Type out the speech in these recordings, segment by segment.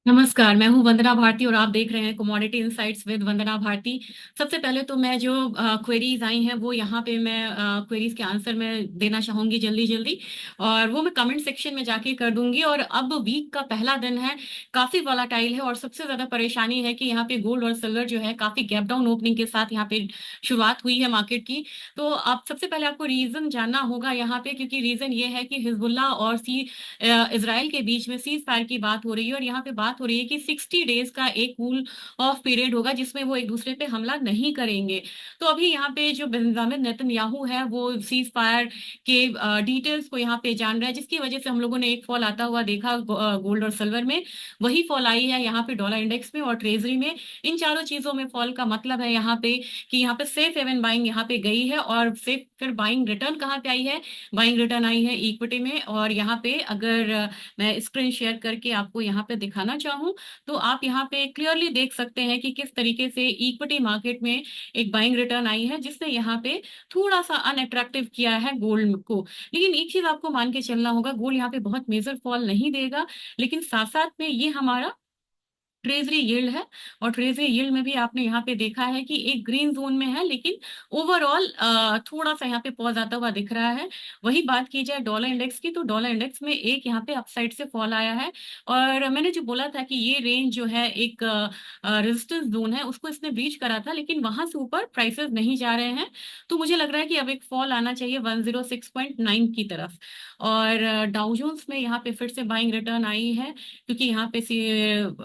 नमस्कार। मैं हूं वंदना भारती और आप देख रहे हैं कमोडिटी इनसाइट्स विद वंदना भारती। सबसे पहले तो मैं जो क्वेरीज आई हैं वो यहाँ पे मैं क्वेरीज के आंसर में देना चाहूंगी जल्दी जल्दी, और वो मैं कमेंट सेक्शन में जाके कर दूंगी। और अब वीक का पहला दिन है, काफी वॉलाटाइल है और सबसे ज्यादा परेशानी है कि यहाँ पे गोल्ड और सिल्वर जो है काफी गैप डाउन ओपनिंग के साथ यहाँ पे शुरुआत हुई है मार्केट की। तो आप सबसे पहले आपको रीजन जानना होगा यहाँ पे, क्योंकि रीजन ये है कि हिजबुल्ला और इसराइल के बीच में सीज फायर की बात हो रही है, और यहाँ पे बात हो रही है कि 60 डेज का एक कूल ऑफ पीरियड होगा जिसमें वो एक दूसरे पे हमला नहीं करेंगे। तो अभी यहाँ पे जो बेंजामिन नेतन्याहू है वो सीज फायर के डिटेल्स को यहाँ पे जान रहा है, जिसकी वजह से हम लोगों ने एक फॉल आता हुआ देखा गोल्ड और सिल्वर में। वही फॉल आई है यहाँ पे डॉलर इंडेक्स में और ट्रेजरी में। इन चारों चीजों में फॉल का मतलब है यहाँ पे कि यहाँ पे सेफ हेवन बाइंग यहाँ पे गई है, और सेफ फिर बाइंग रिटर्न कहाँ पे आई है? बाइंग रिटर्न आई है इक्विटी में। और यहाँ पे अगर मैं स्क्रीन शेयर करके आपको यहाँ पे दिखाना चाहूँ तो आप यहाँ पे क्लियरली देख सकते हैं कि किस तरीके से इक्विटी मार्केट में एक बाइंग रिटर्न आई है, जिसने यहाँ पे थोड़ा सा अनअट्रैक्टिव किया है गोल्ड को। लेकिन एक चीज आपको मान के चलना होगा, गोल्ड यहाँ पे बहुत मेजर फॉल नहीं देगा, लेकिन साथ साथ में ये हमारा ट्रेजरी यील्ड है। और ट्रेजरी यील्ड में भी आपने यहाँ पे देखा है कि एक ग्रीन जोन में है, लेकिन ओवरऑल थोड़ा सा यहाँ पे पॉज आता हुआ दिख रहा है। वही बात की जाए डॉलर इंडेक्स की, तो डॉलर इंडेक्स में एक यहाँ पे अपसाइड से फॉल आया है। और मैंने जो बोला था कि ये रेंज जो है एक रेजिस्टेंस जोन है, उसको इसने ब्रीच करा था, लेकिन वहां से ऊपर प्राइसेस नहीं जा रहे हैं। तो मुझे लग रहा है कि अब एक फॉल आना चाहिए 106.9 की तरफ। और डाउ जोन्स में यहाँ पे फिर से बाइंग रिटर्न आई है, क्योंकि यहाँ पे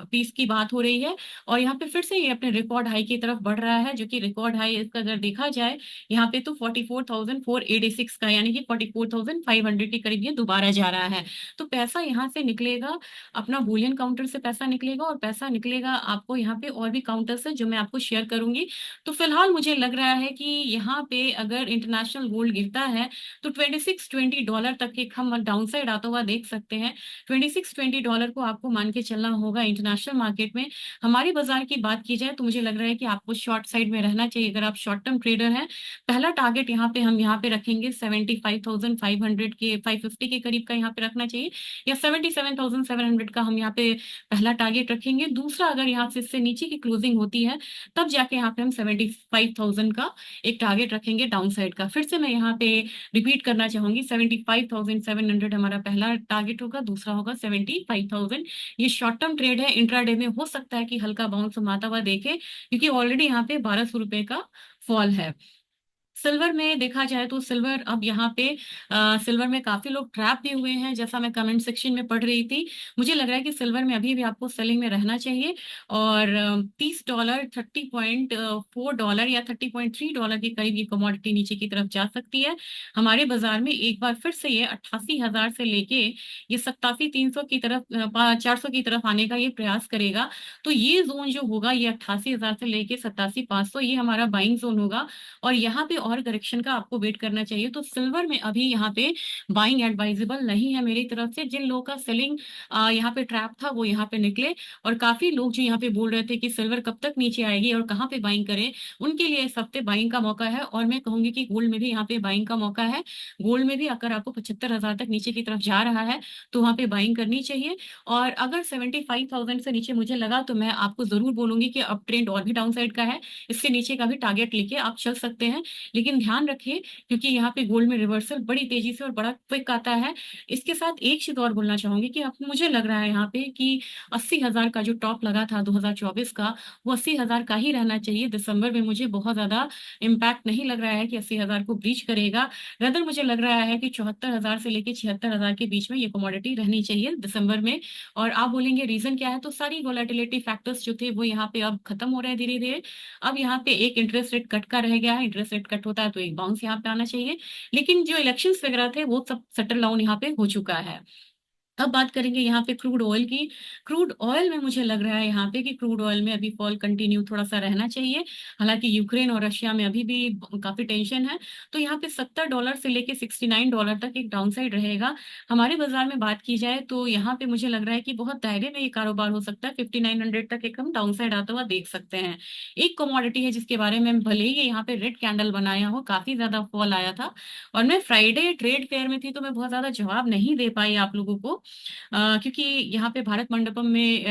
पीस की बात हो रही है। और यहाँ पे फिर से ये अपने रिकॉर्ड हाई की तरफ बढ़ रहा है, जो कि रिकॉर्ड हाई इसका अगर देखा जाए यहाँ पे तो 44,486 का, यानी कि 44,500 के करीब ये दोबारा जा रहा है। तो पैसा यहाँ से निकलेगा, अपना बुलियन काउंटर से पैसा निकलेगा, और पैसा निकलेगा आपको यहाँ पे और भी काउंटर से जो मैं आपको शेयर करूंगी। तो फिलहाल मुझे लग रहा है कि यहाँ पे अगर इंटरनेशनल गोल्ड गिरता है तो 26-20 डॉलर तक एक हम डाउन साइड आता हुआ देख सकते हैं। 26-20 डॉलर को आपको मान के चलना होगा इंटरनेशनल मार्केट में। हमारी बाजार की बात की जाए तो मुझे लग रहा है कि आपको शॉर्ट साइड में रहना चाहिए अगर आप शॉर्ट टर्म ट्रेडर हैं। पहला टारगेट यहाँ पे हम यहाँ पे रखेंगे 75,500 के 550 के करीब का यहाँ पे रखना चाहिए, या 77,700 का हम यहाँ पे पहला टारगेट रखेंगे। दूसरा, अगर यहाँ से इससे नीचे की क्लोजिंग होती है तब जाके यहाँ पे हम 75,000 का एक टारगेट रखेंगे डाउन साइड का। फिर से मैं यहाँ पे रिपीट करना चाहूंगी, 75,700 हमारा पहला टारगेट होगा, दूसरा होगा 75,000। ये शॉर्ट टर्म ट्रेड है, इंट्राडे में हो सकता है कि हल्का बाउंस हम आता हुआ देखे, क्योंकि ऑलरेडी यहाँ पे 1,200 रुपए का फॉल है। सिल्वर में देखा जाए तो सिल्वर अब यहाँ पे सिल्वर में काफी लोग ट्रैप भी हुए हैं, जैसा मैं कमेंट सेक्शन में पढ़ रही थी। मुझे लग रहा है कि सिल्वर में अभी भी आपको सेलिंग में रहना चाहिए। और $30, $30.4 या $30.3 के करीब ये कमोडिटी नीचे की तरफ जा सकती है। हमारे बाजार में एक बार फिर से ये 88,000 से लेके ये 87,300 की तरफ 400 की तरफ आने का ये प्रयास करेगा। तो ये जोन जो होगा ये 88,000 से लेके 87,500, ये हमारा बाइंग जोन होगा। और यहाँ पे और करेक्शन का आपको वेट करना चाहिए। तो सिल्वर में अभी यहाँ पे बाइंग एडवाइजेबल नहीं है मेरी तरफ से। जिन लोगों का सेलिंग यहाँ पे ट्रैप था वो यहाँ पे निकले। और काफी लोग जो यहाँ पे बोल रहे थे कि सिल्वर कब तक नीचे आएगी और कहाँ पे बाइंग करें, उनके लिए इस हफ्ते बाइंग का मौका है। और मैं कहूंगी कि गोल्ड में भी यहाँ पे बाइंग का मौका है। गोल्ड में भी अगर आपको 75,000 तक नीचे की तरफ जा रहा है तो वहां पे बाइंग करनी चाहिए। और अगर 75,000 से नीचे मुझे लगा तो मैं आपको जरूर बोलूंगी कि अप ट्रेंड और भी डाउन साइड का है, इससे नीचे का भी टारगेट लेके आप चल सकते हैं। लेकिन ध्यान रखिए, क्योंकि यहाँ पे गोल्ड में रिवर्सल बड़ी तेजी से और बड़ा क्विक आता है। इसके साथ एक चीज और बोलना चाहूंगी कि अब मुझे लग रहा है यहाँ पे कि 80,000 का जो टॉप लगा था 2024 का, वो 80,000 का ही रहना चाहिए। दिसंबर में मुझे बहुत ज्यादा इम्पैक्ट नहीं लग रहा है कि 80,000 को ब्रीच करेगा। रदर मुझे लग रहा है कि 74,000 से लेके 76,000 के बीच में ये कमोडिटी रहनी चाहिए दिसंबर में। और आप बोलेंगे रीजन क्या है, तो सारी वोलेटिलिटी फैक्टर्स जो थे वो यहाँ पे अब खत्म हो रहे हैं धीरे धीरे। अब यहाँ पे एक इंटरेस्ट रेट कट का रह गया है, इंटरेस्ट रेट कट होता है तो एक बाउंस यहाँ पे आना चाहिए। लेकिन जो इलेक्शंस वगैरह थे वो सब सेटल डाउन यहाँ पे हो चुका है। अब बात करेंगे यहाँ पे क्रूड ऑयल की। क्रूड ऑयल में मुझे लग रहा है यहाँ पे कि क्रूड ऑयल में अभी फॉल कंटिन्यू थोड़ा सा रहना चाहिए। हालांकि यूक्रेन और रशिया में अभी भी काफी टेंशन है। तो यहाँ पे $70 से लेके $69 तक एक डाउन साइड रहेगा। हमारे बाजार में बात की जाए तो यहाँ पे मुझे लग रहा है कि बहुत दायरे में ये कारोबार हो सकता है। 5900 तक एक हम डाउन साइड आता हुआ देख सकते हैं। एक कमोडिटी है जिसके बारे में भले ही ये यहाँ पे रेड कैंडल बनाया हो, काफी ज्यादा फॉल आया था, और मैं फ्राइडे ट्रेड फेयर में थी तो मैं बहुत ज्यादा जवाब नहीं दे पाई आप लोगों को। क्योंकि यहाँ पे भारत मंडपम में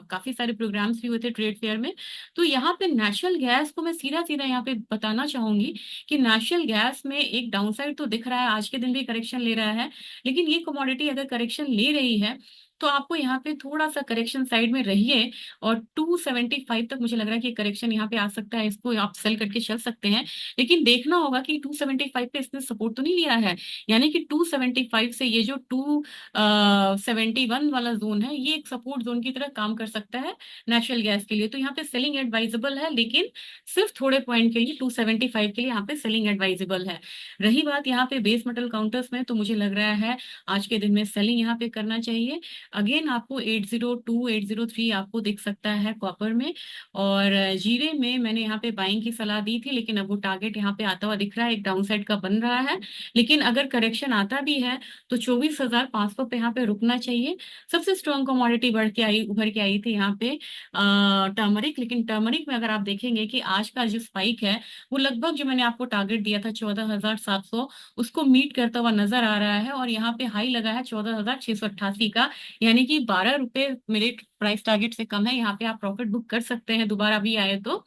काफी सारे प्रोग्राम्स भी हुए थे ट्रेड फेयर में। तो यहाँ पे नेचुरल गैस को मैं सीधा सीधा यहाँ पे बताना चाहूंगी कि नेचुरल गैस में एक डाउनसाइड तो दिख रहा है, आज के दिन भी करेक्शन ले रहा है, लेकिन ये कमोडिटी अगर करेक्शन ले रही है तो आपको यहाँ पे थोड़ा सा करेक्शन साइड में रहिए। और 275 तक मुझे लग रहा है कि करेक्शन यहाँ पे आ सकता है, इसको आप सेल करके चल सकते हैं। लेकिन देखना होगा कि 275 पे इसने सपोर्ट तो नहीं लिया है, यानी कि 275 से ये जो 271 वाला जोन है, ये एक सपोर्ट जोन की तरह काम कर सकता है नेचुरल गैस के लिए। तो यहाँ पे सेलिंग एडवाइजेबल है, लेकिन सिर्फ थोड़े पॉइंट के लिए 275 के लिए यहाँ पे सेलिंग एडवाइजेबल है। रही बात यहाँ पे बेस मेटल काउंटर्स में, तो मुझे लग रहा है आज के दिन में सेलिंग यहाँ पे करना चाहिए। अगेन आपको 802 803 आपको दिख सकता है कॉपर में, और जीरे में मैंने यहाँ पे बाइंग की सलाह दी थी, लेकिन अब वो टारगेट यहाँ पे आता हुआ दिख रहा है, एक डाउनसाइड का बन रहा है। लेकिन अगर करेक्शन आता भी है तो 24,500 पे यहाँ पे रुकना चाहिए। सबसे स्ट्रॉन्ग कमोडिटी बढ़ के आई, उभर के आई थी यहाँ पे टर्मरिक। लेकिन टर्मरिक में अगर आप देखेंगे कि आज का जो स्पाइक है वो लगभग जो मैंने आपको टारगेट दिया था 14,700, उसको मीट करता हुआ नजर आ रहा है। और यहाँ पे हाई लगा है 14,688 का, यानी कि 12 रुपए मेरे प्राइस टारगेट से कम है। यहाँ पे आप प्रॉफिट बुक कर सकते हैं दोबारा भी आए तो।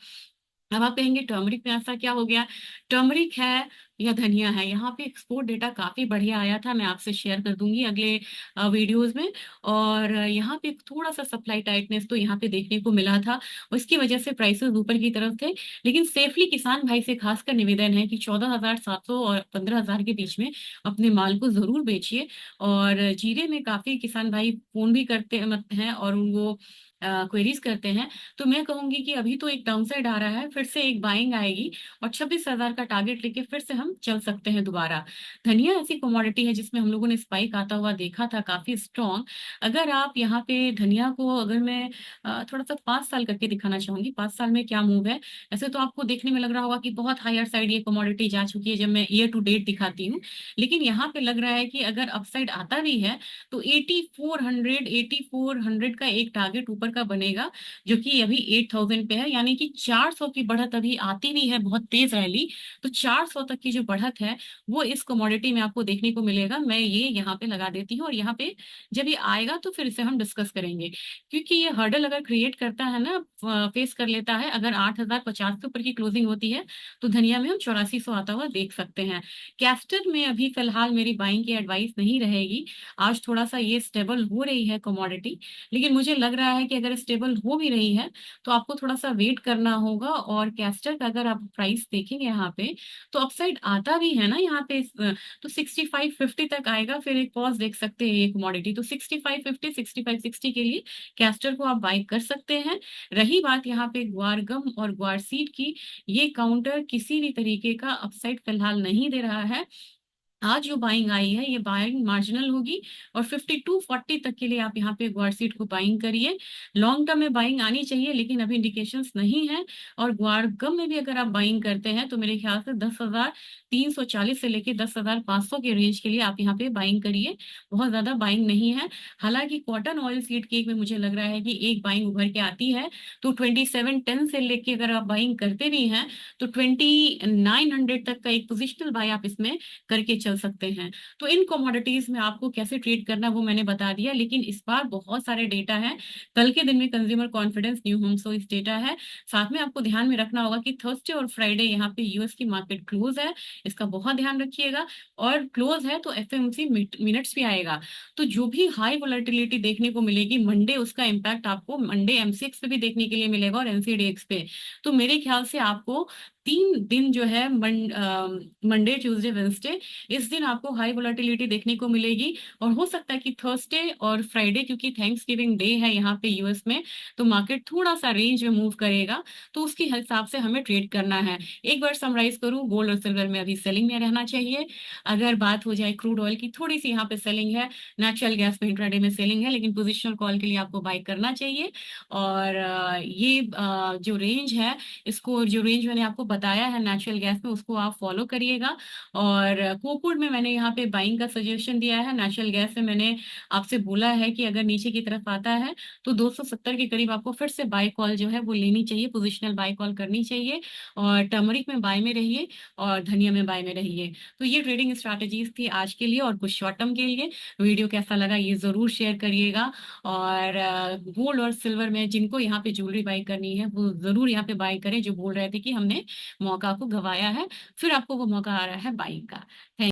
अब आप कहेंगे टर्मरिक में ऐसा क्या हो गया? टर्मरिक है या धनिया है, यहाँ पे एक्सपोर्ट डेटा काफी बढ़िया आया था, मैं आपसे शेयर कर दूंगी अगले वीडियोस में। और यहाँ पे थोड़ा सा सप्लाई टाइटनेस तो यहाँ पे देखने को मिला था, और इसकी वजह से प्राइसेस ऊपर की तरफ थे। लेकिन सेफली किसान भाई से खासकर निवेदन है कि 14,700 और 15,000 के बीच में अपने माल को जरूर बेचिए। और जीरे में काफी किसान भाई फोन भी करते हैं और वो क्वेरीज करते हैं। तो मैं कहूंगी कि अभी तो एक डाउनसाइड आ रहा है, फिर से एक बाइंग आएगी और 26,000 का टारगेट लेके फिर से हम चल सकते हैं दोबारा। धनिया ऐसी कमोडिटी है जिसमें हम लोगों ने स्पाइक आता हुआ देखा था काफी स्ट्रॉन्ग। अगर आप यहाँ पे धनिया को, अगर मैं थोड़ा सा 5 साल करके दिखाना चाहूंगी, 5 साल में क्या मूव है। ऐसे तो आपको देखने में लग रहा होगा कि बहुत हायर साइड ये कमोडिटी जा चुकी है जब मैं ईयर टू डेट दिखाती हूँ, लेकिन यहाँ पे लग रहा है कि अगर अपसाइड आता भी है तो 8400 का एक टारगेट ऊपर का बनेगा, जो कि अभी 8,000 पे है। यानी कि 400 की बढ़त अभी आती भी है बहुत तेज रैली, तो 400 तक की जो बढ़त है वो इस कमोडिटी में आपको देखने को मिलेगा। मैं ये यहाँ पे लगा देती हूँ, और यहाँ पे जब ये आएगा तो फिर इसे हम डिस्कस करेंगे, क्योंकि ये हर्डल अगर क्रिएट करता है ना, फेस कर लेता है, अगर 8,050 के ऊपर की क्लोजिंग होती है तो धनिया में हम 8400 आता हुआ देख सकते हैं। कैस्टर में अभी फिलहाल मेरी बाइंग की एडवाइस नहीं रहेगी। आज थोड़ा सा ये स्टेबल हो रही है कमोडिटी, लेकिन मुझे लग रहा है कि अगर स्टेबल हो भी रही है तो आपको थोड़ा सा वेट करना होगा। और कैस्टर का अगर आप प्राइस देखेंगे यहाँ पे, तो अपसाइड आता भी है ना यहाँ पे, तो 6550 तक आएगा, फिर एक पॉज देख सकते हैं ये कमोडिटी। तो 6550 6560 के लिए कैस्टर को आप बाई कर सकते हैं। रही बात यहाँ पे ग्वार गम और ग्वार सीड की, ये काउंटर किसी भी तरीके का अपसाइड फिलहाल नहीं दे रहा है। आज जो बाइंग आई है ये बाइंग मार्जिनल होगी, और 5240 तक के लिए आप यहाँ पे ग्वार सीड को बाइंग करिए। लॉन्ग टर्म में बाइंग आनी चाहिए, लेकिन अभी इंडिकेशंस नहीं है। और ग्वार गम में भी अगर आप बाइंग करते हैं तो मेरे ख्याल से 10,340 से लेके 10,500 के रेंज के लिए आप यहाँ पे बाइंग करिए, बहुत ज्यादा बाइंग नहीं है। हालांकि कॉटन ऑयल सीड केक में मुझे लग रहा है कि एक बाइंग उभर के आती है, तो 2710 से लेके अगर आप बाइंग करते भी हैं तो 2900 तक का एक पोजिशनल बाय आप इसमें करके चल सकते हैं। तो इन कमोडिटीज में आपको कैसे ट्रेड करना वो मैंने बता दिया, लेकिन इस बार बहुत सारे डेटा हैं। कल के दिन में consumer confidence, new home service data है। साथ में आपको ध्यान में रखना होगा कि थर्सडे और फ्राइडे यहाँ पे यूएस की मार्केट क्लोज है, इसका बहुत ध्यान रखिएगा। और क्लोज है तो एफएमसी मिनट्स भी आएगा, तो जो भी हाई वोलेटिलिटी देखने को मिलेगी मंडे, उसका इम्पैक्ट आपको मंडे एमसीएक्स पे भी देखने के लिए मिलेगा और एनसीडीएक्स पे। तो मेरे ख्याल से आपको 3 दिन जो है मंडे ट्यूसडे वेंसडे, इस दिन आपको हाई वोलेटिलिटी देखने को मिलेगी। और हो सकता है कि थर्सडे और फ्राइडे, क्योंकि थैंक्स गिविंग डे है यहाँ पे यूएस में, तो मार्केट थोड़ा सा रेंज में मूव करेगा, तो उसके हिसाब से हमें ट्रेड करना है। एक बार समराइज करूँ, गोल्ड और सिल्वर में अभी सेलिंग में रहना चाहिए। अगर बात हो जाए क्रूड ऑयल की, थोड़ी सी यहाँ पे सेलिंग है। नेचुरल गैस में इंट्राडे में सेलिंग है, लेकिन पोजिशनल कॉल के लिए आपको बाई करना चाहिए। और ये जो रेंज है, इसको जो रेंज मैंने आपको बताया है नेचुरल गैस में, उसको आप फॉलो करिएगा। और कोपुड में मैंने यहाँ पे बाइंग का सजेशन दिया है। नेचुरल गैस में मैंने आपसे बोला है कि अगर नीचे की तरफ आता है तो 270 के करीब आपको फिर से बाय कॉल जो है वो लेनी चाहिए, पोजिशनल बाय कॉल करनी चाहिए। और टर्मरिक में बाय में रहिए और धनिया में बाय में रहिए। तो ये ट्रेडिंग स्ट्रैटेजीज थी आज के लिए और कुछ शॉर्ट टर्म के लिए। वीडियो कैसा लगा ये जरूर शेयर करिएगा। और गोल्ड और सिल्वर में जिनको यहाँ पे ज्वेलरी बाय करनी है वो जरूर यहाँ पे बाय करें, जो बोल रहे थे कि हमने मौका को गवाया है, फिर आपको वो मौका आ रहा है बाइंग का। थैंक